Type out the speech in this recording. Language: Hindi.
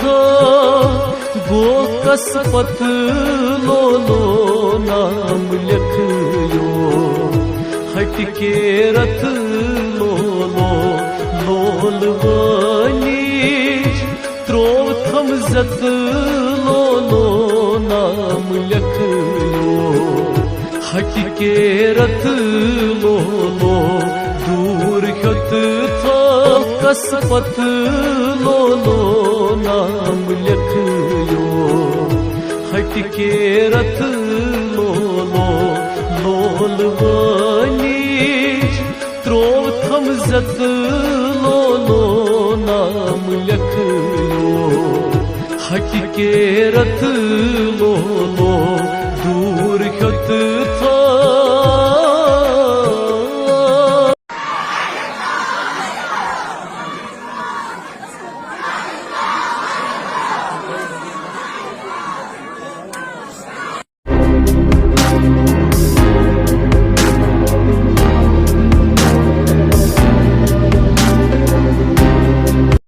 था गो कसपत लो लो नाम लिखियो हटके रथ लो लो लोल वानी त्रोथम जत लो लो नाम लिखियो हटके रथ लो लो दूर हत था कसपत लो लो नाम लिखियो हटके रथ लो लो लोल वानी त्रोथम जत लो लो नाम लिखियो हटके रथ लो लो दूर हत था